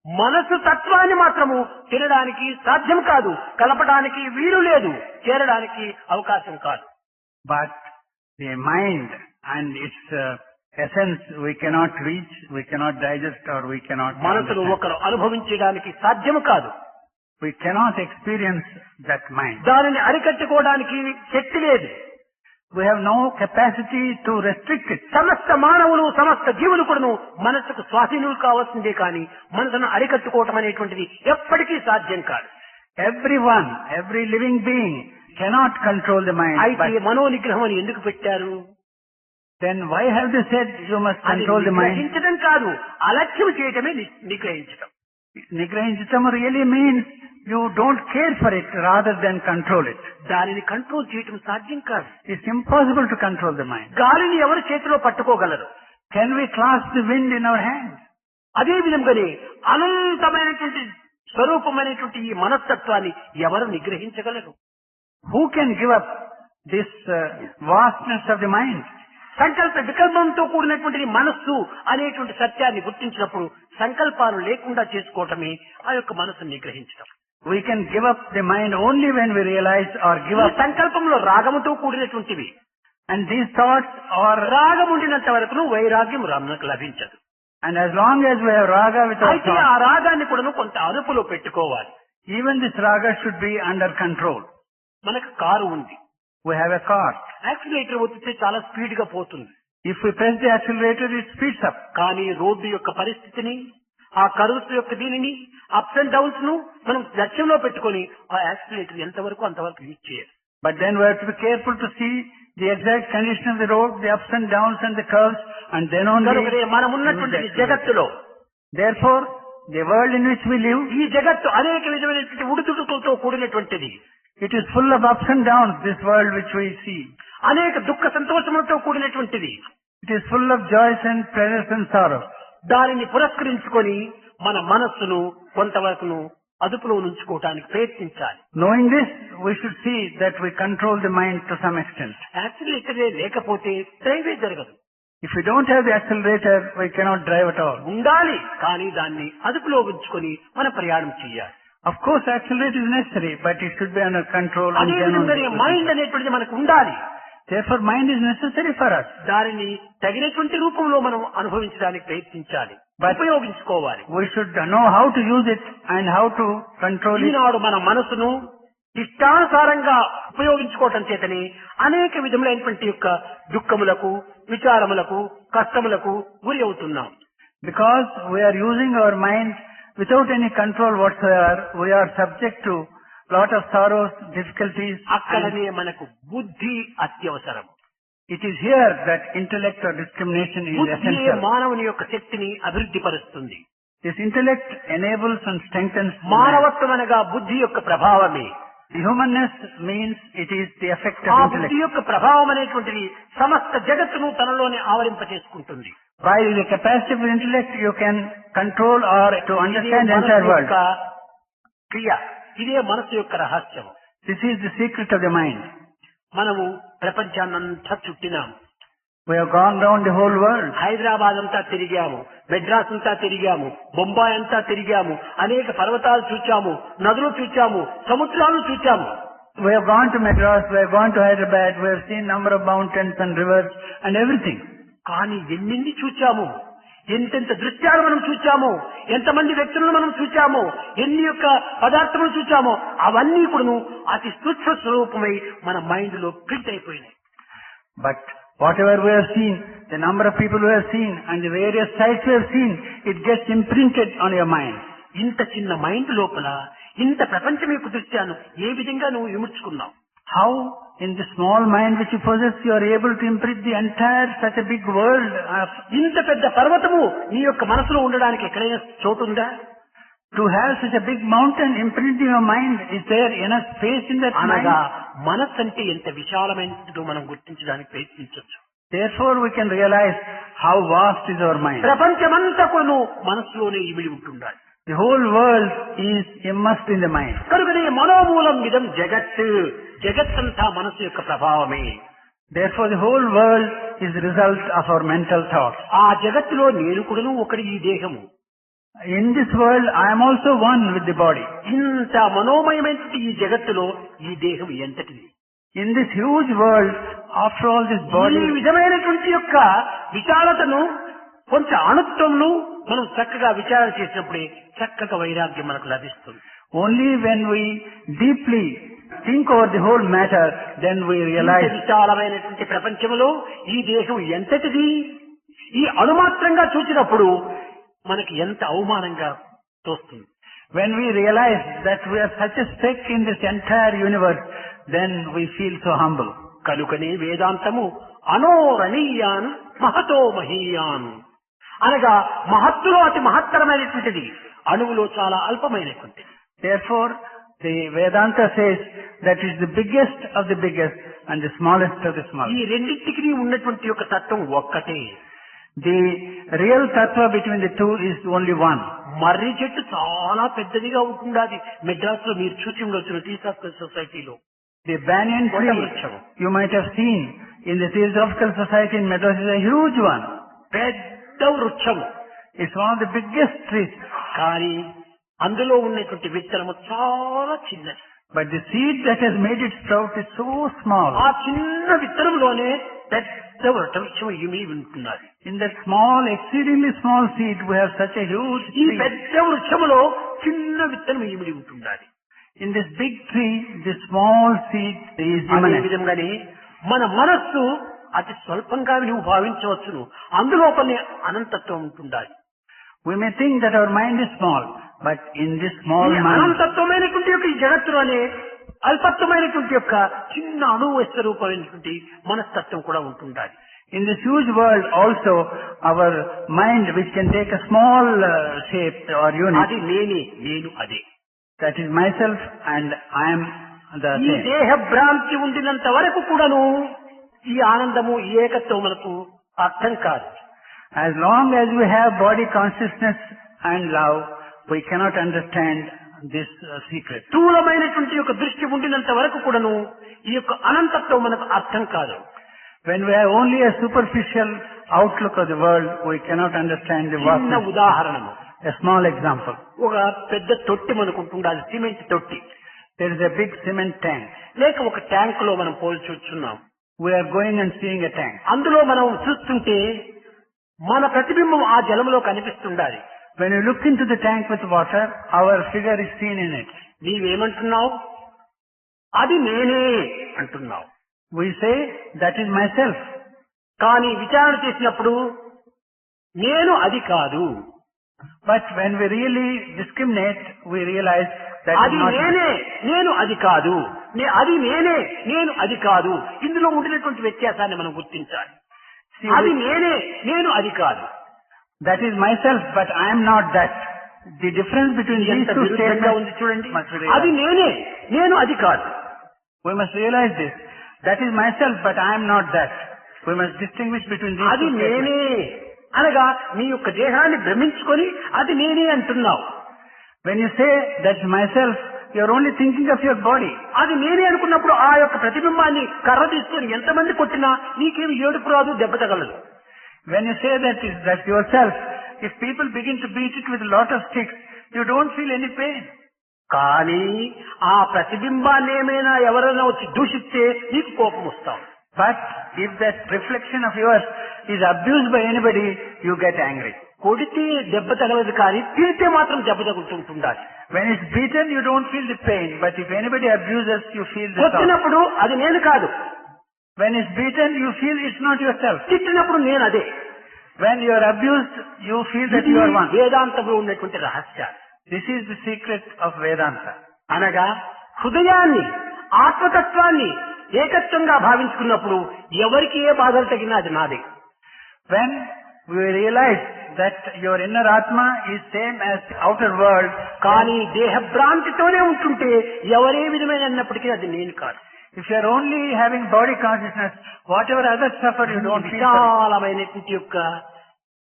Speaker 1: మనసు తత్వాన్ని మాత్రము తినడానికి సాధ్యం కాదు, కలపడానికి వీలు లేదు, చేరడానికి అవకాశం కాదు.
Speaker 2: But the mind and its essence we cannot reach, we cannot digest, or we cannot
Speaker 1: మనసును
Speaker 2: understand.
Speaker 1: ఒకరు అనుభవించడానికి సాధ్యము కాదు.
Speaker 2: We cannot experience that mind.
Speaker 1: దానిని అరికట్టుకోవడానికి శక్తి లేదు.
Speaker 2: We have no capacity to restrict it.
Speaker 1: సమస్త మానవులు సమస్త జీవులు కూడాను మనసుకు స్వాధీనులు కావాల్సిందే కానీ మనసును అరికట్టుకోవటం అనేటువంటిది ఎప్పటికీ సాధ్యం కాదు.
Speaker 2: Everyone, every living being cannot control the mind.
Speaker 1: అయితే
Speaker 2: But
Speaker 1: మనోనిగ్రహం అని ఎందుకు పెట్టారు?
Speaker 2: then why have they said you must
Speaker 1: అది
Speaker 2: control the mind?
Speaker 1: నిగ్రహించడం కాదు, అలక్ష్యం చేయటమే నిగ్రహించడం.
Speaker 2: Nigrahinchitam really means you don't care for it rather than control it.
Speaker 1: దానిని కంట్రోల్ చేయటం సాధ్యం కాదు.
Speaker 2: It's impossible to control the mind.
Speaker 1: గాలిని ఎవరు చేతిలో పట్టుకోగలరు?
Speaker 2: Can we clasp the wind in our hand?
Speaker 1: అదే విధంగానే అనంతమైనటువంటి స్వరూపమైనటువంటి ఈ మనస్తత్వాన్ని ఎవరు నిగ్రహించగలరు?
Speaker 2: Who can give up this vastness of the mind?
Speaker 1: సంకల్ప వికల్పంతో కూడినటువంటి మనస్సు అనేటువంటి సత్యాన్ని గుర్తించినప్పుడు సంకల్పాలు లేకుండా చేసుకోవటమే ఆ యొక్క మనస్సును నిగ్రహించడం.
Speaker 2: We can give up the mind only when we realize or give
Speaker 1: ఈ
Speaker 2: up.
Speaker 1: సంకల్పంలో రాగముతో కూడినటువంటివి.
Speaker 2: And these thoughts are,
Speaker 1: రాగం ఉండినంత వరకు వైరాగ్యం మనకు లభించదు.
Speaker 2: and as long as we have raga with our
Speaker 1: అయితే ఆ
Speaker 2: thoughts,
Speaker 1: రాగాన్ని కూడా కొంత అదుపులో పెట్టుకోవాలి.
Speaker 2: even this raga should be under control.
Speaker 1: మనకు కారు ఉంది,
Speaker 2: We have a car.
Speaker 1: Accelerator ఒత్తితే చాలా స్పీడ్ గా పోతుంది.
Speaker 2: If we press the accelerator, it speeds up.
Speaker 1: కానీ రోడ్డు యొక్క పరిస్థితిని, ఆ కర్వ్స్ యొక్క దీనిని, అప్స్ అండ్ డౌన్స్ ను మనం లక్ష్యంలో పెట్టుకొని ఆ యాక్సిలేటర్ ఎంతవరకు అంతవరకు యూజ్ చేయాలి.
Speaker 2: But then we have to be careful to see the exact condition of the road, the ups and downs and the curves, and then only
Speaker 1: కనుకనే మనం
Speaker 2: use the
Speaker 1: ఉన్నటువంటి
Speaker 2: accelerator.
Speaker 1: జగత్తులో
Speaker 2: Therefore, the world in which we live,
Speaker 1: ఈ జగత్తు అనేక విధమైనటువంటి ఉడుదుడుకులతో కూడినటువంటిది.
Speaker 2: it is full of ups and downs, this world which we see.
Speaker 1: అనేక దుఃఖ సంతోషములతో కూడినటువంటిది.
Speaker 2: It is full of joys and pleasures and sorrows.
Speaker 1: దానిని పురస్కరించుకొని మన మనస్సును కొంతవరకును అదుపులో ఉంచుకోవటానికి ప్రయత్నించాలి.
Speaker 2: Knowing this, we should see that we control the mind to some extent.
Speaker 1: యాక్సిలేటరే లేకపోతే డ్రైవే జరగదు.
Speaker 2: If we don't have the accelerator, we cannot drive at all.
Speaker 1: ఉండాలి, కానీ దాన్ని అదుపులో ఉంచుకొని మన ప్రయాణం చేయాలి.
Speaker 2: Of course, accelerator is necessary, but it should be under control and
Speaker 1: అదే విధంగా
Speaker 2: genuine.
Speaker 1: మైండ్ అనేటువంటిది మనకు ఉండాలి.
Speaker 2: Therefore, mind is necessary for us.
Speaker 1: దానిని తగినటువంటి రూపంలో మనం అనుభవించడానికి ప్రయత్నించాలి,
Speaker 2: But-
Speaker 1: ఉపయోగించుకోవాలి.
Speaker 2: We should know how to use it and how to control it.
Speaker 1: ఈనాడు మన మనసును ఇష్టానుసారంగా ఉపయోగించుకోవటం చేతనే అనేక విధములైనటువంటి యొక్క దుఃఖములకు, విచారములకు, కష్టములకు గురి అవుతున్నాం.
Speaker 2: Because we are using our mind without any control whatsoever, we are subject to lot of sorrows, difficulties. And
Speaker 1: అక్కడనే మనకు బుద్ధి అత్యవసరం.
Speaker 2: it is here that intellect or discrimination is
Speaker 1: బుద్ధి
Speaker 2: essential.
Speaker 1: మానవుని యొక్క శక్తిని అభివృద్ధి పరుస్తుంది.
Speaker 2: This intellect enables and strengthens man.
Speaker 1: మానవత్వం అనగా బుద్ధి యొక్క ప్రభావమే.
Speaker 2: The humanness means it is the effect
Speaker 1: ఆ
Speaker 2: of
Speaker 1: బుద్ధి
Speaker 2: intellect.
Speaker 1: యొక్క ప్రభావం అనేటువంటిది సమస్త జగత్తును తనలోనే ఆవరింపచేసుకుంటుంది.
Speaker 2: By the capacity of intellect, you can control or to understand the entire world.
Speaker 1: యొక్క క్రియ, ఇదే మనసు యొక్క రహస్యం.
Speaker 2: This is the secret of the mind.
Speaker 1: మనము ప్రపంచాన్నంతా చుట్టినాము.
Speaker 2: We have gone round the whole world.
Speaker 1: Hyderabad అంతా తిరిగాము, మెడ్రాస్ అంతా తిరిగాము, బొంబాయి అంతా తిరిగాము, అనేక పర్వతాలు చూచాము, నదులు చూచాము, సముద్రాలు చూచాము.
Speaker 2: We have gone to Madras, we have gone to Hyderabad, we have seen number of mountains and rivers and everything.
Speaker 1: కానీ ఎన్నింటి చూచాము, ఎంతెంత దృశ్యాలు మనం చూచామో, ఎంతమంది వ్యక్తులను మనం చూచామో, ఎన్ని యొక్క పదార్థములు చూచామో అవన్నీ కూడాను అతి సూక్ష్మ స్వరూపమై మన మైండ్ లో ప్రింట్ అయిపోయినాయి.
Speaker 2: But whatever we have seen, the number of people we have seen and the various sights we have seen, it gets imprinted on your mind.
Speaker 1: ఇంత చిన్న మైండ్ లోపల ఇంత ప్రపంచం యొక్క దృశ్యాన్ని ఏ విధంగా నువ్వు విమర్చుకున్నావు?
Speaker 2: How in the small mind which you possess you are able to imprint the entire such a big world of,
Speaker 1: ఇంత పెద్ద పర్వతము నీ యొక్క మనసులో ఉండడానికి ఎక్కడైనా చోటు ఉందా?
Speaker 2: to have such a big mountain imprinting your mind? Is there enough space in that
Speaker 1: అనగా
Speaker 2: mind?
Speaker 1: మనస్సు అంటే ఎంత విశాలమైనదో మనం గుర్తించడానికి ప్రయత్నించవచ్చు.
Speaker 2: Therefore we can realize how vast is our mind.
Speaker 1: ప్రపంచమంతా కూడా మనస్సులోనే ఇమిడి ఉంటుండాలి.
Speaker 2: The whole world is immersed in the mind.
Speaker 1: కనుకనే మనోమూలం ఇదం జగత్, జగత్తంతా మనస్సు యొక్క ప్రభావమే.
Speaker 2: Therefore the whole world is the result of our mental thoughts.
Speaker 1: ఆ జగత్తులో నేను కూడాను ఒకటి ఈ దేహము.
Speaker 2: In this world I am also one with the body.
Speaker 1: ఇంత మనోమయమైన ఈ జగత్తులో ఈ దేహం ఎంతటిది?
Speaker 2: In this huge world, after all this
Speaker 1: ఈ
Speaker 2: body,
Speaker 1: విధమైనటువంటి యొక్క విశాలతను కొంచెం అణుత్వంను మనం చక్కగా విచారణ చేసినప్పుడే చక్కగా వైరాగ్యం మనకు లభిస్తుంది.
Speaker 2: only when we deeply think over the whole matter, then we
Speaker 1: ఇంత
Speaker 2: realize
Speaker 1: విశాలమైనటువంటి ప్రపంచంలో ఈ దేహం ఎంతటిది? ఈ అణుమాత్రంగా చూసినప్పుడు మనకి ఎంత అవమానంగా తోస్తుంది.
Speaker 2: when we realize that we are such a speck in this entire universe, then we feel so humble.
Speaker 1: కనుకనే వేదాంతము అనోరణీయాన్ మహతో మహీయాన్ అనగా మహత్తులో అతి మహత్తరమైనటువంటిది, అణువులో చాలా అల్పమైనటువంటిది.
Speaker 2: Therefore, the Vedanta says that is the biggest of the biggest and the smallest of the
Speaker 1: ఈ
Speaker 2: smallest.
Speaker 1: రెండింటికి ఉన్నటువంటి యొక్క తత్వం ఒక్కటే.
Speaker 2: The real tattva between the two is only one.
Speaker 1: మర్రి చెట్టు చాలా పెద్దదిగా ఉంటుండాది. మెడ్రాస్ లో మీరు చూసి ఉండొచ్చు టీసాఫికల్ సొసైటీలో.
Speaker 2: The banyan tree you might have seen in the Theosophical Society in Madras is a huge one.
Speaker 1: పెద్ద వృక్షము.
Speaker 2: It's one of the biggest trees.
Speaker 1: కానీ అందులో ఉన్నటువంటి విత్తనము చాలా చిన్నది.
Speaker 2: But the seed that has made it sprout is so small.
Speaker 1: ఆ చిన్న విత్తనంలోనే పెద్ద వృక్షము ఇమిడి ఉంటున్నది.
Speaker 2: In that small, exceedingly small seed, we have such a huge
Speaker 1: ఈ
Speaker 2: tree.
Speaker 1: పెద్ద వృక్షములో చిన్న విత్తనం ఇమిడి ఉంటున్నది.
Speaker 2: In this big tree, the small seed is
Speaker 1: అదే
Speaker 2: immanent.
Speaker 1: విధంగానే మన మనస్సు అతి స్వల్పంగా నువ్వు భావించవచ్చును, అందులోపలనే అనంతత్వం ఉంటుండాలి.
Speaker 2: We may think that our mind is small, but in this small
Speaker 1: ఈ
Speaker 2: mind,
Speaker 1: అనంతత్వమైనటువంటి యొక్క ఈ జగత్తులోనే అల్పత్వమైనటువంటి యొక్క చిన్న అణువు స్వరూపమైనటువంటి మనస్తత్వం కూడా ఉంటుండాలి.
Speaker 2: in this huge world also, our mind, which can take a small shape or unit,
Speaker 1: అది నేనే, నేను అదే.
Speaker 2: that is myself and I am the
Speaker 1: ఈ
Speaker 2: same.
Speaker 1: దేహ భ్రాంతి ఉండినంత వరకు కూడాను ఈ ఆనందము, ఈ ఏకత్వం మనకు అర్థం కాదు.
Speaker 2: As long as we have body consciousness and love, we cannot understand this secret.
Speaker 1: స్థూలమైనటువంటి యొక్క దృష్టి ఉండినంత వరకు కూడాను ఈ యొక్క అనంతత్వం మనకు అర్థం కాదు.
Speaker 2: When we have only a superficial outlook of the world, we cannot understand the
Speaker 1: చిన్న
Speaker 2: vastness.
Speaker 1: ఉదాహరణము,
Speaker 2: A small example.
Speaker 1: ఒక పెద్ద తొట్టి మనకుంటుండాలి, సిమెంట్ తొట్టి.
Speaker 2: There is a big cement tank.
Speaker 1: లేక ఒక ట్యాంక్ లో మనం పోల్చొచ్చున్నాం.
Speaker 2: We are going and seeing a tank.
Speaker 1: అందులో మనం చూస్తుంటే మన ప్రతిబింబం ఆ జలంలో కనిపిస్తుండాలి.
Speaker 2: When you look into the tank with water, our figure is seen in it.
Speaker 1: నీవేమంటున్నావు? అది నేనే అంటున్నావు.
Speaker 2: We say, that is myself.
Speaker 1: కానీ విచారణ చేసినప్పుడు నేను అది కాదు,
Speaker 2: But when we really discriminate, we realize that
Speaker 1: అది
Speaker 2: is not
Speaker 1: నేనే, నేను అది కాదు, అది నేనే, నేను అది కాదు. ఇందులో ఉండినటువంటి వ్యత్యాసాన్ని మనం గుర్తించాలి.
Speaker 2: See,
Speaker 1: అది నేనే, నేను అది కాదు.
Speaker 2: that is myself, but I am not that. The difference between these
Speaker 1: ఎంత
Speaker 2: two
Speaker 1: విరుద్ధంగా ఉంది
Speaker 2: statements
Speaker 1: చూడండి.
Speaker 2: must be realized.
Speaker 1: అది నేనే, నేను అది కాదు.
Speaker 2: We must realize this. That is myself, but I am not that. We must distinguish between these
Speaker 1: అది
Speaker 2: two statements.
Speaker 1: నేనే అనగా నీ యొక్క దేహాన్ని భ్రమించుకొని అది నేనే అంటున్నావు.
Speaker 2: When you say that's myself, you are only thinking of your body.
Speaker 1: అది నేనే అనుకున్నప్పుడు ఆ యొక్క ప్రతిబింబాన్ని కర్ర తీసుకొని ఎంతమంది కొట్టినా నీకేమి ఏడుపు రాదు, దెబ్బ తగలదు.
Speaker 2: When you say that's yourself, if people begin to beat it with a lot of sticks, you don't feel any pain.
Speaker 1: కానీ ఆ ప్రతిబింబాన్ని ఏమైనా ఎవరైనా వచ్చి దూషిస్తే నీకు కోపం వస్తాం.
Speaker 2: But if that reflection of yours is abused by anybody, you get angry.
Speaker 1: కొడితే దెబ్బ తగలదు కానీ తిరితే మాత్రం దెబ్బ తగులుతుంటుండాలి.
Speaker 2: When it's beaten, you don't feel the pain, but if anybody abuses, you feel the sound.
Speaker 1: కొట్టినప్పుడు అది నేను కాదు.
Speaker 2: When it's beaten, you feel it's not yourself.
Speaker 1: తిట్టినప్పుడు నేను అదే.
Speaker 2: When you are abused, you feel that
Speaker 1: ఇది
Speaker 2: you are one.
Speaker 1: వేదాంతంలో ఉన్నటువంటి రహస్యాలు.
Speaker 2: This is the secret of Vedanta.
Speaker 1: అనగా హృదయాన్ని ఆత్మతత్వాన్ని ఏకత్వంగా భావించుకున్నప్పుడు ఎవరికి ఏ బాధలు తగినా అది నాదే.
Speaker 2: When we realize that your inner Atma is same as the outer world,
Speaker 1: కానీ దేహభ్రాంతితోనే ఉంటుంటే ఎవరే విధమైన అన్నప్పటికీ అది నేను కాదు.
Speaker 2: if you are only having body consciousness, whatever others suffer, you don't feel.
Speaker 1: విశాలమైనటువంటి యొక్క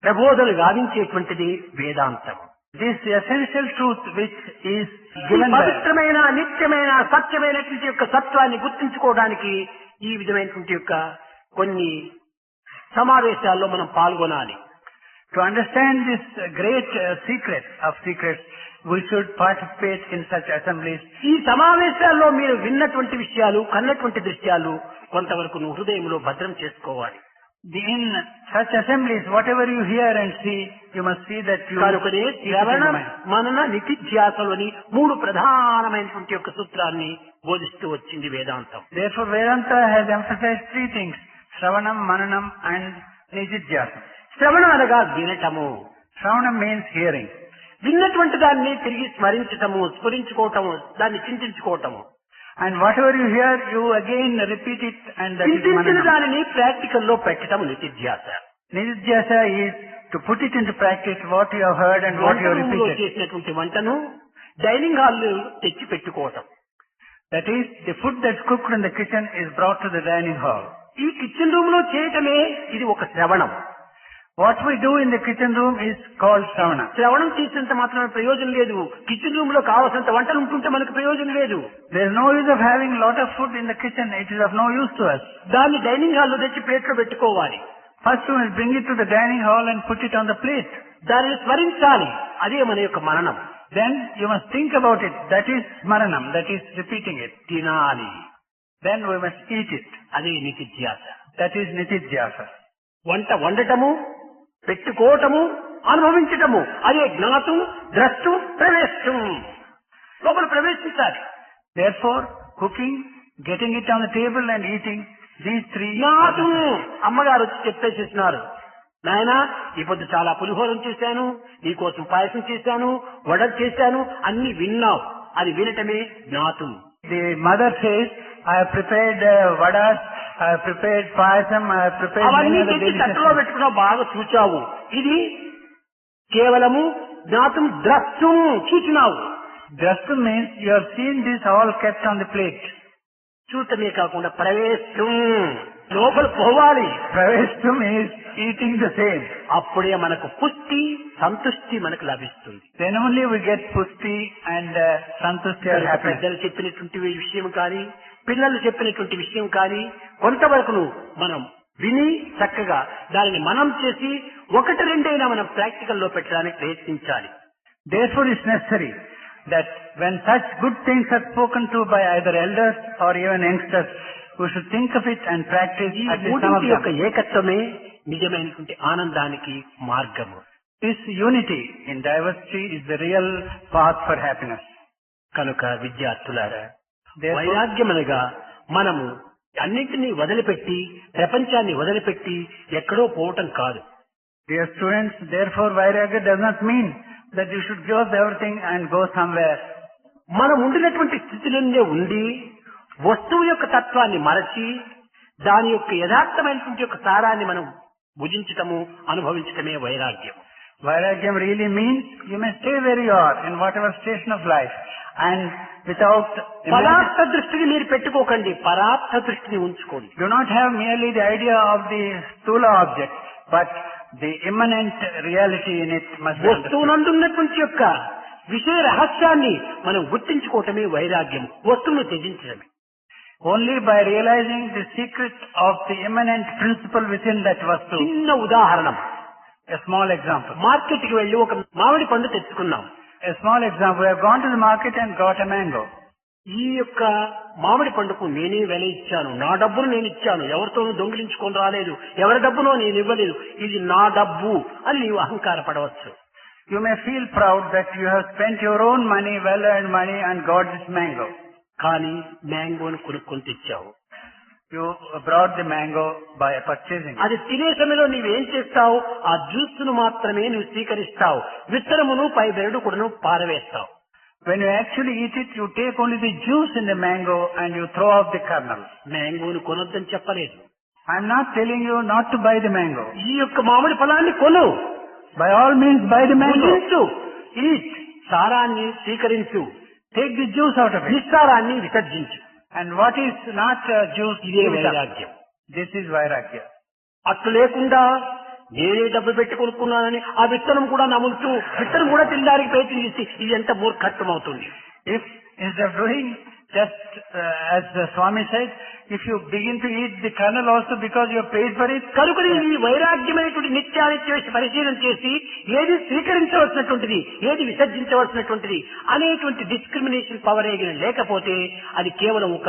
Speaker 1: ప్రబోధలు గావించేటువంటిది వేదాంతం.
Speaker 2: This essential truth which is
Speaker 1: ఈ
Speaker 2: given by
Speaker 1: పవిత్రమైన నిత్యమైన సత్యమైనటువంటి యొక్క సత్వాన్ని గుర్తించుకోవడానికి ఈ విధమైనటువంటి యొక్క కొన్ని సమావేశాల్లో మనం పాల్గొనాలి.
Speaker 2: to understand this great secret of secrets, we should participate in such assemblies.
Speaker 1: ఈ సమావేశాల్లో మీరు విన్నటువంటి విషయాలు కన్నటువంటి దృశ్యాలు కొంతవరకు నువ్వు హృదయంలో భద్రం చేసుకోవాలి.
Speaker 2: In such assemblies, whatever you hear and see, you must see that you
Speaker 1: కనుకనే
Speaker 2: keep it in
Speaker 1: శ్రవణ
Speaker 2: your mind.
Speaker 1: మనన నితిధ్యాసలు అని 3 ప్రధానమైనటువంటి యొక్క సూత్రాన్ని బోధిస్తూ వచ్చింది వేదాంతం.
Speaker 2: Therefore, Vedanta has emphasized 3 things: Shravanam, Mananam and Nijidhyasam.
Speaker 1: శ్రవణం అనగా వినటము.
Speaker 2: Shravanam means hearing.
Speaker 1: విన్నటువంటి దాన్ని తిరిగి స్మరించటము, స్ఫురించుకోవటము, దాన్ని చింతించుకోవటము.
Speaker 2: And whatever you hear, you again repeat it, and that is
Speaker 1: చింతించిన
Speaker 2: Mananam.
Speaker 1: దానిని ప్రాక్టికల్ లో పెట్టటం నితిధ్యాస.
Speaker 2: Nijidhyasa is to put it into practice what you have heard and what you have
Speaker 1: వంటరూములో
Speaker 2: repeated.
Speaker 1: చేసినటువంటి వంటను డైనింగ్ హాల్ తెచ్చి పెట్టుకోవటం.
Speaker 2: That is, the food that's cooked in the kitchen is brought to the dining hall.
Speaker 1: ఈ కిచెన్ రూమ్ లో చేయటమే ఇది ఒక శ్రవణం.
Speaker 2: What we do in the kitchen room is called Shravana.
Speaker 1: శ్రవణం చేసినంత మాత్రమే ప్రయోజనం లేదు. కిచెన్ రూమ్ లో కావాల్సినంత వంటలు ఉంటుంటే మనకు ప్రయోజనం లేదు.
Speaker 2: There is no use of having lot of food in the kitchen. It is of no use to us.
Speaker 1: దాన్ని డైనింగ్ హాల్ లో తెచ్చి ప్లేట్లో పెట్టుకోవాలి.
Speaker 2: First you must bring it to the dining hall and put it on the plate.
Speaker 1: దానిని స్మరించాలి. అదే మన యొక్క మననం.
Speaker 2: Then you must think about it. That is Maranam. That is repeating it.
Speaker 1: తినాలి.
Speaker 2: Then we must eat it.
Speaker 1: అదే నితిధ్యాస.
Speaker 2: That is Nitidhyasa.
Speaker 1: వంట వండటము, పెట్టుకోవటము, అనుభవించటము అదే జ్ఞాతం, ద్రష్టం, ప్రవేశం. లోపల ప్రవేశించాలి.
Speaker 2: Therefore, cooking, getting it on the table and eating, these 3.
Speaker 1: జ్ఞాతం. అమ్మగారు వచ్చి చెప్పేసేసినారు, నాయనా ఈ పొద్దు చాలా పులిహోరం చేశాను, నీకోసం పాయసం చేశాను, వడలు చేశాను, అన్ని విన్నావు. అది వినటమే జ్ఞాతం.
Speaker 2: The mother says, I have prepared vadas, I have prepared payasam, I have prepared
Speaker 1: అవన్నీ
Speaker 2: many other
Speaker 1: తెచ్చి
Speaker 2: delicious
Speaker 1: తట్టులో
Speaker 2: things.
Speaker 1: పెట్టుకున్నావు, బాగా చూచావు. ఇది కేవలము జ్ఞాతం, ద్రష్టం, చూచినావు.
Speaker 2: Drashtum means you have seen this all kept on the plate.
Speaker 1: చూడటమే కాకుండా ప్రవేశం, లోపల పోవాలి.
Speaker 2: Praveshtum is eating the same.
Speaker 1: అప్పుడే మనకు పుష్టి, సంతుష్టి మనకు లభిస్తుంది.
Speaker 2: Then only we get pusti and santushti or happiness.
Speaker 1: పెద్దలు చెప్పినటువంటి విషయం కానీ, పిల్లలు చెప్పినటువంటి విషయం కానీ కొంతవరకు మనం విని చక్కగా దానిని మనం చేసి 1-2 మనం ప్రాక్టికల్ లో పెట్టడానికి ప్రయత్నించాలి.
Speaker 2: Therefore it's necessary that when such good things are spoken to by either elders or even youngsters, we should think of it and practice
Speaker 1: ఈ
Speaker 2: at least some of
Speaker 1: మూడింటి యొక్క
Speaker 2: them.
Speaker 1: ఏకత్వమే నిజమైనటువంటి ఆనందానికి మార్గము.
Speaker 2: This unity in diversity is the real path for happiness.
Speaker 1: కనుక విద్యార్థులారా,
Speaker 2: Therefore,
Speaker 1: వైరాగ్యమనగా మనము అన్నింటినీ వదిలిపెట్టి, ప్రపంచాన్ని వదిలిపెట్టి ఎక్కడో పోవటం కాదు.
Speaker 2: dear students, therefore Vairagya does not mean that you should give up everything and go somewhere.
Speaker 1: మనం ఉండినటువంటి స్థితిలోనే ఉండి వస్తువు యొక్క తత్వాన్ని మరచి దాని యొక్క యథార్థమైనటువంటి యొక్క సారాన్ని మనం భుజించటము, అనుభవించటమే వైరాగ్యం.
Speaker 2: Vairagyam really means you may stay where you are in whatever station of life and without
Speaker 1: పదార్థ దృష్టిని మీరు పెట్టుకోకండి, పరార్థ దృష్టిని ఉంచుకోండి.
Speaker 2: do not have merely the idea of the sthula object, but the immanent reality in it must be understood.
Speaker 1: వస్తువునందున్నటువంటి యొక్క విషయ రహస్యాన్ని మనం గుర్తించుకోవటమే వైరాగ్యం, వస్తువును త్యజించడమే.
Speaker 2: Only by realizing the secret of the immanent principle within that vastu.
Speaker 1: చిన్న ఉదాహరణ,
Speaker 2: A small example.
Speaker 1: మార్కెట్ కి వెళ్లి ఒక మామిడి పండు తెచ్చుకున్నాం.
Speaker 2: A small example. We have gone to the market and got a mango.
Speaker 1: ఈ యొక్క మామిడి పండుకు నేనే వెల ఇచ్చాను, నా డబ్బును నేను ఇచ్చాను, ఎవరితోనూ దొంగిలించుకొని రాలేదు, ఎవరి డబ్బునో నేను ఇవ్వలేదు, ఇది నా డబ్బు అని నీవు అహంకారపడవచ్చు.
Speaker 2: You may feel proud that you have spent your own money, well-earned money, and got this mango.
Speaker 1: కానీ మ్యాంగోను కొనుక్కొని తెచ్చావు.
Speaker 2: You brought the mango by purchasing.
Speaker 1: అది తినే సమయంలో నీవేం చేస్తావు? ఆ జ్యూస్ ను మాత్రమే నువ్వు స్వీకరిస్తావు, విత్తనమును పై బెరడు కూడాను పారవేస్తావు.
Speaker 2: When you actually eat it, you take only the juice in the mango and you throw out the kernel.
Speaker 1: మ్యాంగోను కొనొద్దని చెప్పలేదు.
Speaker 2: I am not telling you not to buy the mango.
Speaker 1: ఈ యొక్క మామిడి ఫలాన్ని కొను,
Speaker 2: By all means, buy the mango.
Speaker 1: భుజించు, ఈట్, సారాన్ని స్వీకరించు,
Speaker 2: Take the juice out of it.
Speaker 1: నిస్సారాన్ని విసర్జించు.
Speaker 2: And what is not juice?
Speaker 1: ఇదే
Speaker 2: give it up.
Speaker 1: వైరాగ్యం.
Speaker 2: This is vairagya.
Speaker 1: అట్లు లేకుండా నేనే డబ్బు పెట్టి కొనుక్కున్నానని ఆ విత్తనం కూడా నములుతూ విత్తనం కూడా తినడానికి ప్రయత్నం చేసి ఇది ఎంత మూర్ఖత్వం అవుతుంది.
Speaker 2: If instead of doing just as the Swami said, if you begin to eat the kernel also because you have paid for it,
Speaker 1: కనుకనే ఈ వైరాగ్యమైనటువంటి నిత్యానిత్య పరిశీలన చేసి ఏది స్వీకరించవలసినటువంటిది, ఏది విసర్జించవలసినటువంటిది అనేటువంటి డిస్క్రిమినేషన్ పవర్ ఏగిన లేకపోతే అది కేవలం ఒక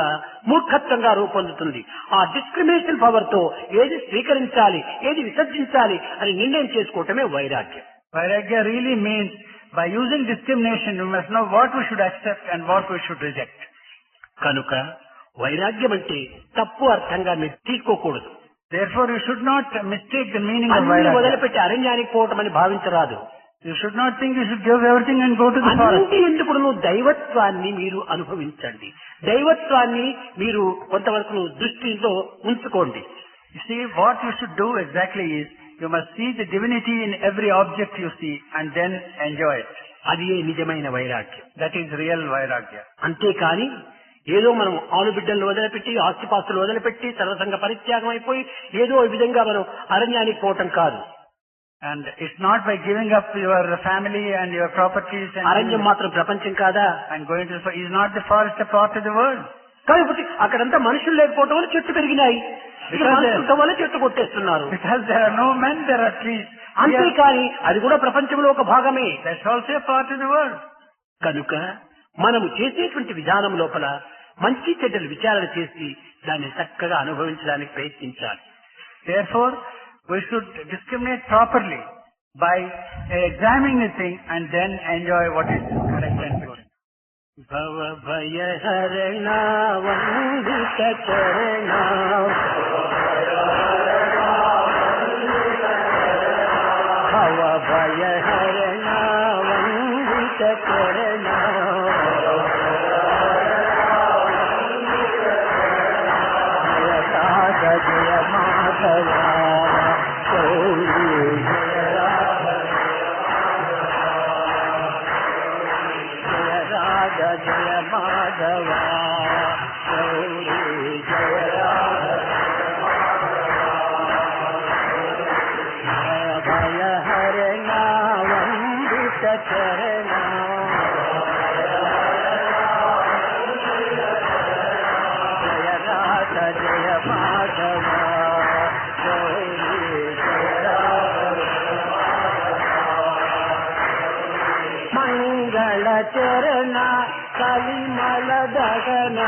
Speaker 1: మూర్ఖత్వంగా రూపొందుతుంది. ఆ డిస్క్రిమినేషన్ పవర్ తో ఏది స్వీకరించాలి, ఏది విసర్జించాలి అని నిర్ణయం చేసుకోవటమే వైరాగ్యం.
Speaker 2: vairagya really means by using discrimination you must know what we should accept and what we should reject.
Speaker 1: కనుక వైరాగ్యం అంటే తప్పు అర్థంగా మీరు తీసుకోకూడదు.
Speaker 2: Therefore you should not mistake the meaning of
Speaker 1: అన్ని
Speaker 2: vairagya.
Speaker 1: వదిలిపెట్టి అరణ్యానికి పోవటం అని భావించరాదు.
Speaker 2: You should not think you should give everything and go to the forest.
Speaker 1: అన్నింటి ఎందుకు నువ్వు దైవత్వాన్ని మీరు అనుభవించండి, దైవత్వాన్ని మీరు కొంతవరకు దృష్టిలో ఉంచుకోండి.
Speaker 2: You see, what you should do exactly is you must see the divinity in every object you see and then enjoy it.
Speaker 1: అది నిజమైన వైరాగ్యం.
Speaker 2: That is real vairagya.
Speaker 1: అంతేకాని ఏదో మనం ఆలుబిడ్డలను వదిలిపెట్టి, ఆస్తిపాస్తులు వదిలిపెట్టి, సర్వసంగ పరిత్యాగం అయిపోయి ఏదో ఈ విధంగా మనం అరణ్యానికి పోవటం కాదు.
Speaker 2: And it's not by giving up your family and your properties
Speaker 1: అరణ్యం మాత్రం ప్రపంచం కాదా?
Speaker 2: and going to the forest. Is not the forest a part of the world?
Speaker 1: కాబట్టి అక్కడంతా మనుషులు లేకపోవటం వల్ల చెట్లు పెరిగినాయి, మనుషులతో వల్ల చెట్లు కొట్టేస్తున్నారు.
Speaker 2: Because there are no men, there are trees.
Speaker 1: అంతేకాని అది కూడా ప్రపంచంలో ఒక భాగమే.
Speaker 2: That's also a part of the world.
Speaker 1: కనుక మనము చేసేటువంటి విధానం లోపల మంచి చెడ్డలు విచారణ చేసి దాన్ని చక్కగా అనుభవించడానికి ప్రయత్నించాలి.
Speaker 2: Therefore, we should discriminate properly by examining the thing and then enjoy what is correct and good.
Speaker 1: భవ భయ హరణ వందిత చరణ భవ భయ హరణ వందిత చరణ జయ మాధవ జయ మాధవ గౌరీ జయ భయ హరణ వందిత చరణ జయ రాధ జయ మాధవ గౌరీ జయ మంగళ చరణ కలిమల దగన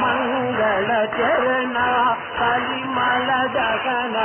Speaker 1: మంగళ చరణ కలిమల దగన